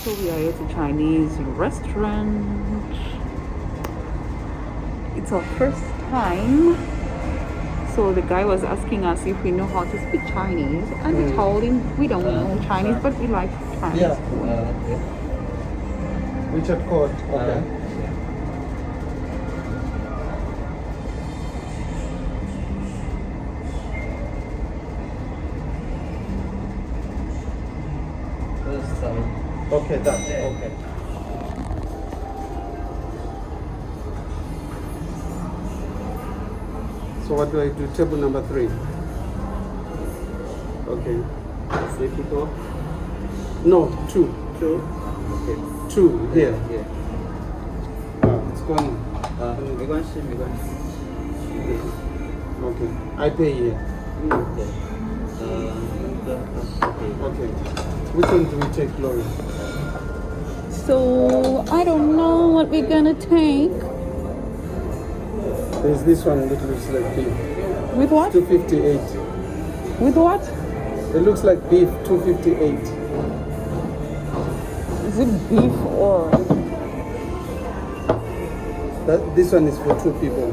So we are at a Chinese restaurant. It's our first time. So the guy was asking us if we know how to speak Chinese, and we told him we don't know Chinese, but we like Chinese Yeah. food. Richard Court. Okay. Okay, done. Okay. So what do I do? Table number 3. Okay. 3 people? No, 2. 2? Okay. 2 here. Yeah. It's going. 没关系，没关系。Okay. I pay here. Okay. Okay. Which one do we take, Lori? So I don't know what we're gonna take. There's this one that looks like beef. With what? 258. With what? It looks like beef. 258. Is it beef or? This one is for 2 people.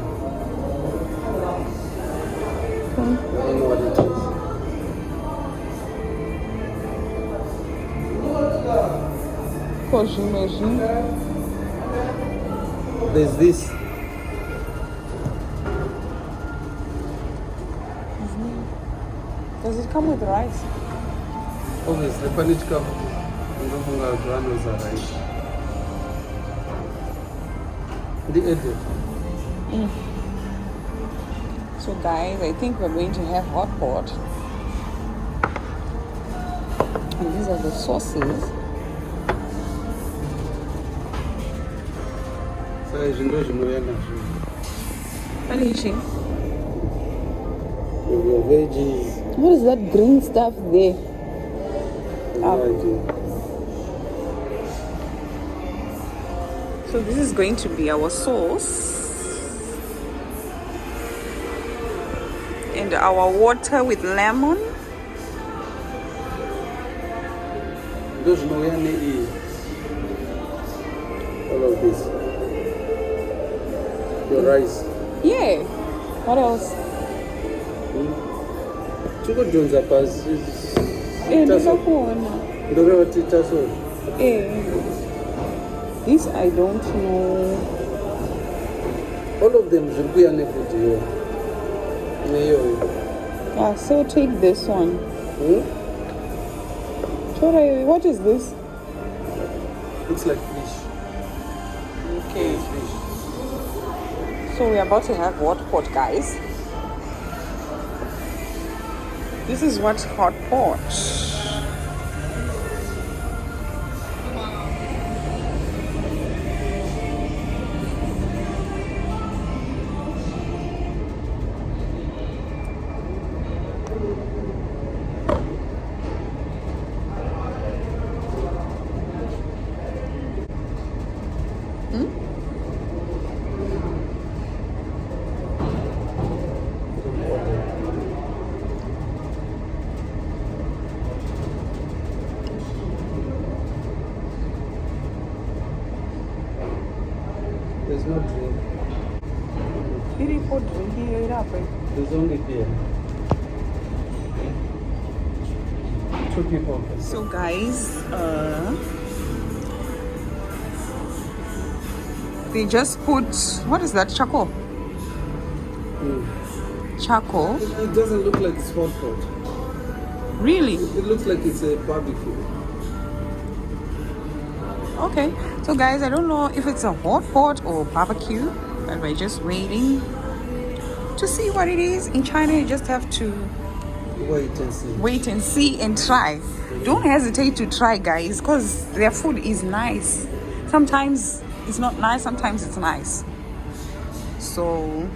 I don't know what it is. Course, imagine. There's this. Does it come with rice? Obviously, panichka ngofunga granules are right. The edit. So guys, I think we're going to have hot pot. And these are the sauces. So zvinhu zvinoyanga What are you eating? your veggies. What is that green stuff there? No idea. So this is going to be our sauce. And our water with lemon. Ndo zvinoya nei all of this. Your rice. Yeah. What else? Chikudhonza pasi. Ndakakuona. Ndokavati taso. This I don't know. All of them zviri kuya nefood here. Neyoyo. So take this one. Chora, what is this? Looks like fish. Okay. It's fish. So we're about to have hot pot, guys. This is what's hot pot. There's no drink. There's only beer. 2 people. So guys, they just put, what is that, charcoal? Charcoal? It doesn't look like it's hot pot. Really? It looks like it's a barbecue. Okay. So guys, I don't know if it's a hot pot or barbecue, but we're just waiting to see what it is. In China, you just have to wait and see and try. Don't hesitate to try, guys, because their food is nice. Sometimes it's not nice, sometimes it's nice. So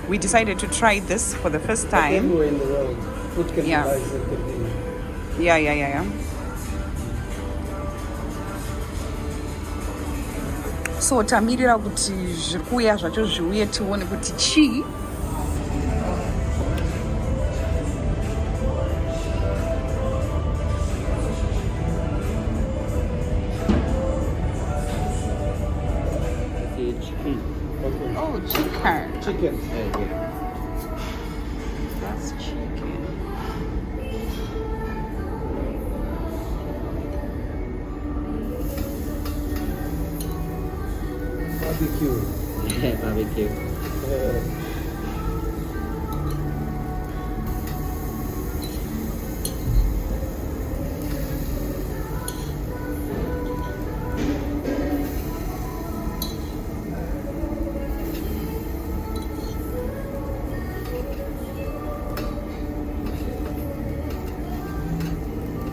we decided to try this for the first time. Everywhere in the world, food can Yeah. be nice and convenient. Yeah. So tamirira kuti zviri kuuya zvacho zviuye tione kuti chii. chicken. Yeah. That's chicken. Barbecue. Yeah, barbecue.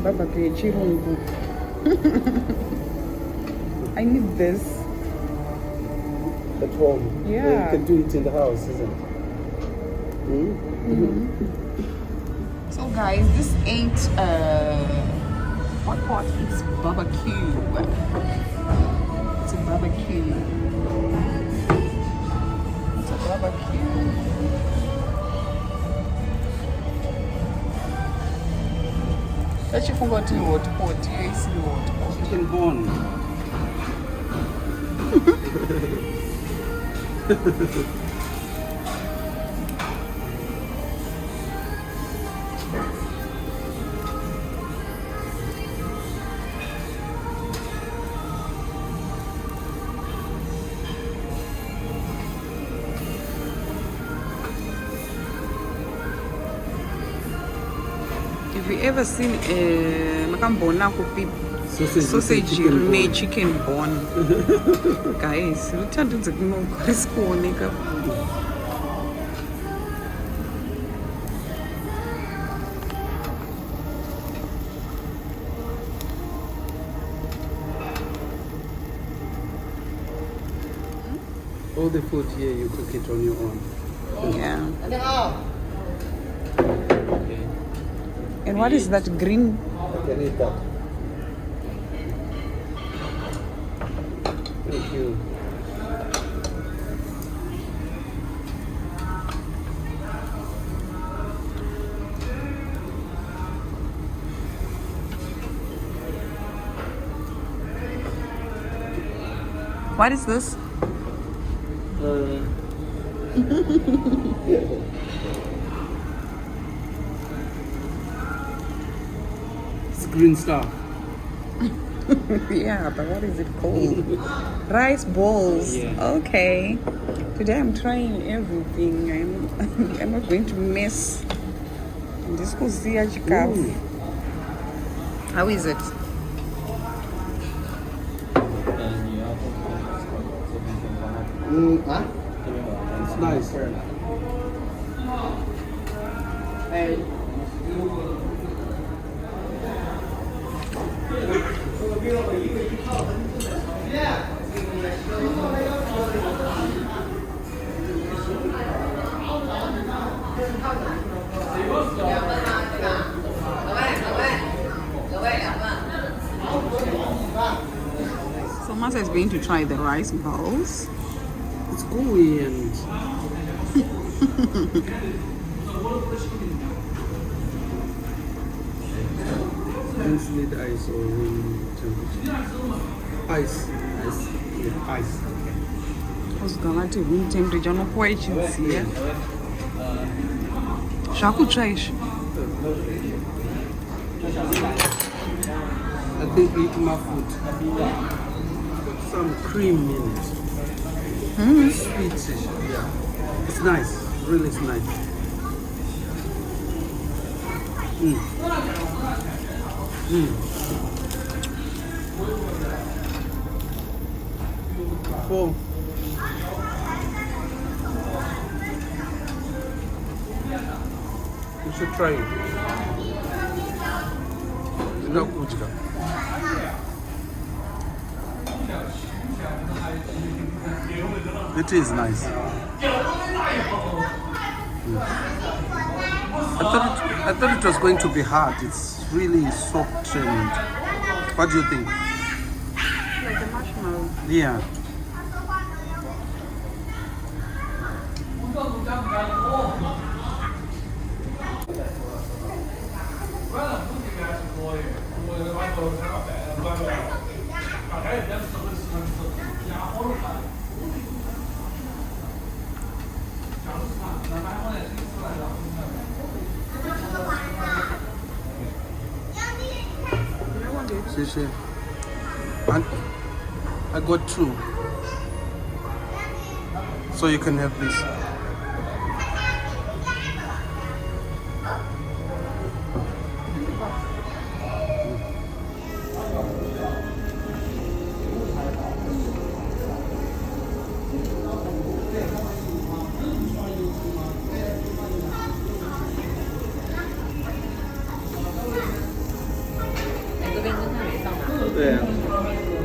Barbecue chirungu. I need this. At home. Yeah. You can do it in the house, isn't it? So guys, this ain't what pot? It's barbecue. It's a barbecue. It's a barbecue. That you forgot to hot pot. You see hot pot. Chicken bone. If you ever seen makambona kupi sausage chicken ne bone. chicken bone, guys, luthanda unze kunokusikone kakhulu. All the food here, you cook it on your own. Yeah. Okay. And what is that green? I can eat that. Thank you. What is this? It's green stuff. Yeah, but what is it called? Rice balls. Yeah. Okay. Today I'm trying everything. I'm not going to miss. This will see chikafu. How is it? And you have Huh? It's nice. So Masa is going to try the rice balls. It's gooey and don't need ice or room temperature. Ice. Yeah, ice. Uzgalati room temperature no poichiziya. Zvakutya izvi. I think eat my food. Got some cream in it. Sweet. Yeah. It's nice. Really it's nice. Oh. You should try it. Ndakudya. It is nice. I thought it was going to be hard. It's really soft and what do you think? Like a marshmallow. Yeah. 谢谢。I got two. So you can have this. Cái bên ngân hàng để xong à? 对啊。